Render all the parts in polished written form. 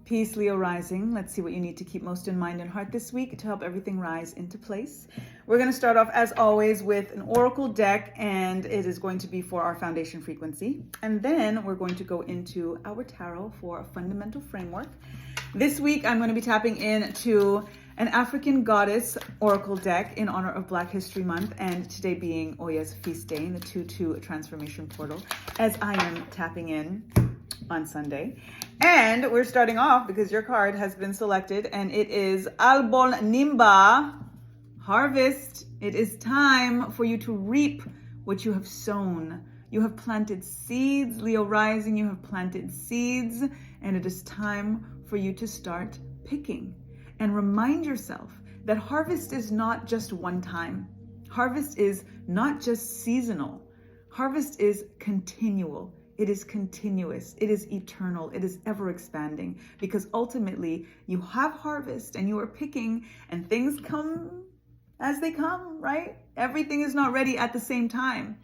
Peace, Leo rising. Let's see what you need to keep most in mind and heart this week to help everything rise into place. We're going to start off, as always, with an oracle deck, and it is going to be for our foundation frequency. And then we're going to go into our tarot for a fundamental framework. This week, I'm going to be tapping into an African goddess oracle deck in honor of Black History Month, and today being Oya's feast day in the 2-2 transformation portal, as I am tapping in on Sunday. And we're starting off because your card has been selected, and it is Albon Nimba, harvest. It is time for you to reap what you have sown. You have planted seeds, Leo rising, you have planted seeds, and it is time for you to start picking. And remind yourself that harvest is not just one time. Harvest is not just seasonal. Harvest is continual. It is continuous. It is eternal. It is ever expanding, because ultimately you have harvest and you are picking, and things come as they come, right? Everything is not ready at the same time.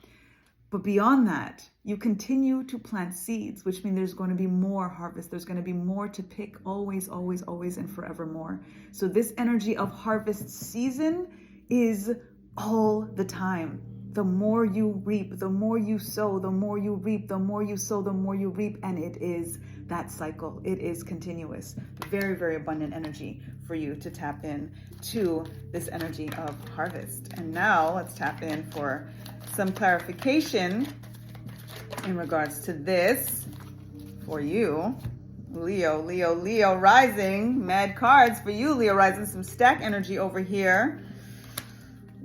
But beyond that, you continue to plant seeds, which means there's going to be more harvest. There's going to be more to pick always, always, always, and forevermore. So this energy of harvest season is all the time. The more you reap, the more you sow, the more you reap, the more you sow, the more you reap. And it is that cycle. It is continuous. Very, very abundant energy for you to tap in to this energy of harvest. And now let's tap in for some clarification in regards to this for you. Leo, Leo, Leo rising. Mad cards for you, Leo rising. Some stack energy over here.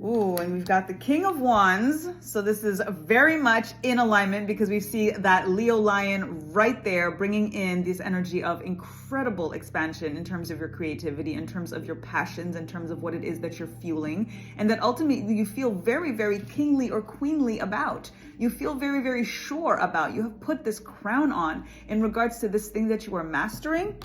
Ooh, and we've got the King of Wands. So this is very much in alignment, because we see that Leo lion right there, bringing in this energy of incredible expansion in terms of your creativity, in terms of your passions, in terms of what it is that you're fueling, and that ultimately you feel very, very kingly or queenly about. You feel very, very sure about. You have put this crown on in regards to this thing that you are mastering,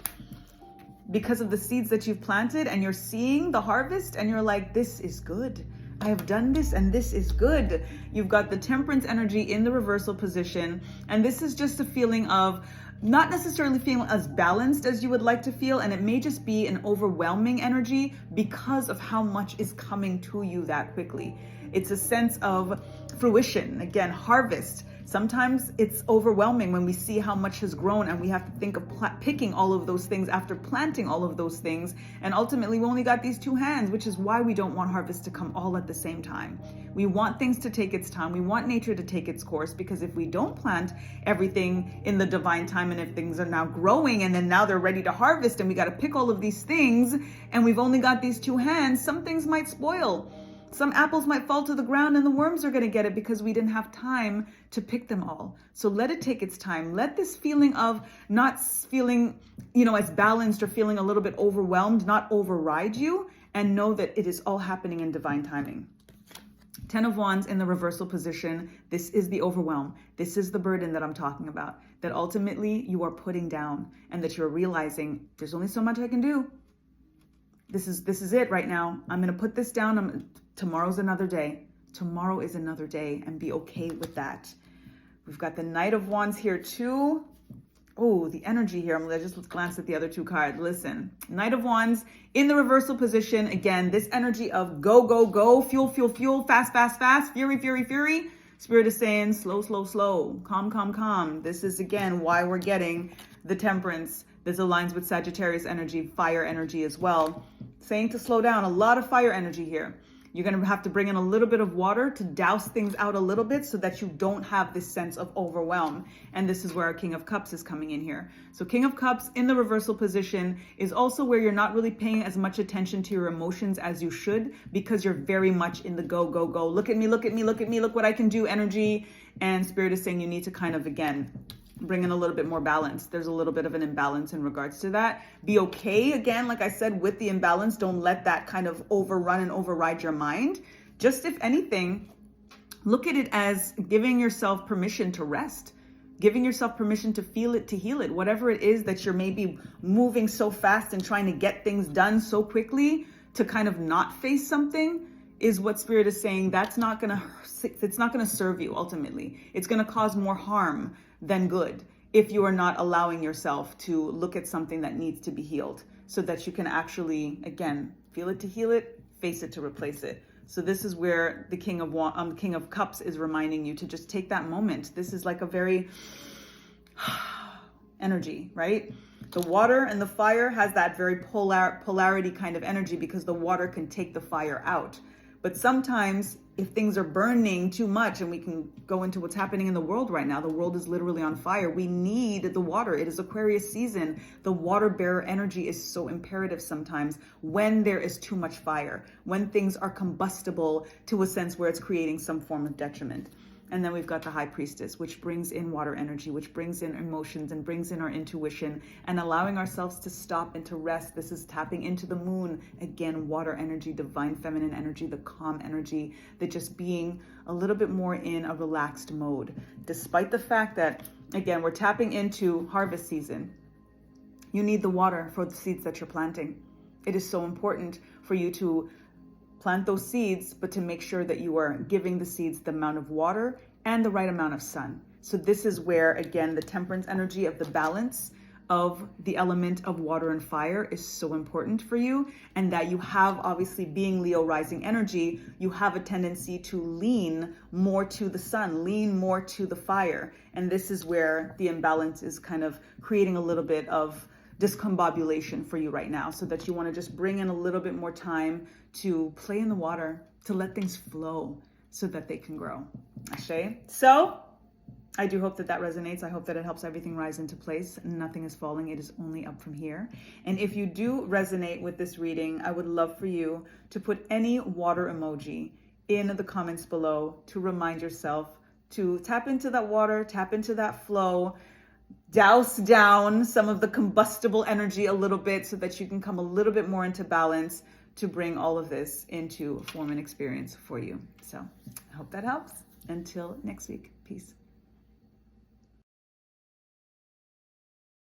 because of the seeds that you've planted, and you're seeing the harvest, and you're like, this is good. I have done this, and this is good. You've got the Temperance energy in the reversal position, and this is just a feeling of not necessarily feeling as balanced as you would like to feel, and it may just be an overwhelming energy because of how much is coming to you that quickly. It's a sense of fruition, again, harvest. Sometimes it's overwhelming when we see how much has grown, and we have to think of picking all of those things after planting all of those things. And ultimately, we only got these two hands, which is why we don't want harvest to come all at the same time. We want things to take its time. We want nature to take its course, because if we don't plant everything in the divine time, and if things are now growing and then now they're ready to harvest, and we got to pick all of these things, and we've only got these two hands, some things might spoil. Some apples might fall to the ground, and the worms are going to get it because we didn't have time to pick them all. So let it take its time. Let this feeling of not feeling, as balanced or feeling a little bit overwhelmed not override you, and know that it is all happening in divine timing. 10 of Wands in the reversal position. This is the overwhelm. This is the burden that I'm talking about, that ultimately you are putting down, and that you're realizing there's only so much I can do. This is it right now. I'm going to put this down. Tomorrow's another day. Tomorrow is another day, and be okay with that. We've got the Knight of Wands here too. Oh, the energy here. I'm going to just glance at the other two cards. Listen, Knight of Wands in the reversal position. Again, this energy of go, go, go, fuel, fuel, fuel, fast, fast, fast, fury, fury, fury. Spirit is saying slow, slow, slow, calm, calm, calm. This is, again, why we're getting the Temperance. This aligns with Sagittarius energy, fire energy as well. Saying to slow down, a lot of fire energy here. You're going to have to bring in a little bit of water to douse things out a little bit, so that you don't have this sense of overwhelm. And this is where our King of Cups is coming in here. So King of Cups in the reversal position is also where you're not really paying as much attention to your emotions as you should, because you're very much in the go, go, go. Look at me, look at me, look at me, look what I can do energy. And Spirit is saying you need to kind of, again, bring in a little bit more balance. There's a little bit of an imbalance in regards to that. Be okay, again, like I said, with the imbalance. Don't let that kind of overrun and override your mind. Just, if anything, look at it as giving yourself permission to rest, giving yourself permission to feel it, to heal it. Whatever it is that you're maybe moving so fast and trying to get things done so quickly to kind of not face something, is what Spirit is saying. It's not going to serve you ultimately. It's going to cause more harm than good. if you are not allowing yourself to look at something that needs to be healed, so that you can actually, again, feel it to heal it, face it to replace it. So this is where the King of Cups is reminding you to just take that moment. This is like a very energy, right? The water and the fire has that very polarity kind of energy, because the water can take the fire out. But sometimes if things are burning too much, and we can go into what's happening in the world right now, the world is literally on fire. We need the water. It is Aquarius season. The water bearer energy is so imperative sometimes when there is too much fire, when things are combustible to a sense where it's creating some form of detriment. And then we've got the High Priestess, which brings in water energy, which brings in emotions and brings in our intuition and allowing ourselves to stop and to rest. This is tapping into the moon. Again, water energy, divine feminine energy, the calm energy, the just being a little bit more in a relaxed mode. Despite the fact that, again, we're tapping into harvest season. You need the water for the seeds that you're planting. It is so important for you to plant those seeds, but to make sure that you are giving the seeds the amount of water and the right amount of sun. So this is where, again, the temperance energy of the balance of the element of water and fire is so important for you. And that you have, obviously being Leo rising energy, you have a tendency to lean more to the sun, lean more to the fire. And this is where the imbalance is kind of creating a little bit of discombobulation for you right now, so that you want to just bring in a little bit more time to play in the water, to let things flow so that they can grow. Ashe. So I do hope that that resonates. I hope that it helps everything rise into place. Nothing is falling. It is only up from here. And if you do resonate with this reading, I would love for you to put any water emoji in the comments below to remind yourself to tap into that water, tap into that flow, douse down some of the combustible energy a little bit so that you can come a little bit more into balance to bring all of this into form and experience for you. So I hope that helps. Until next week, peace.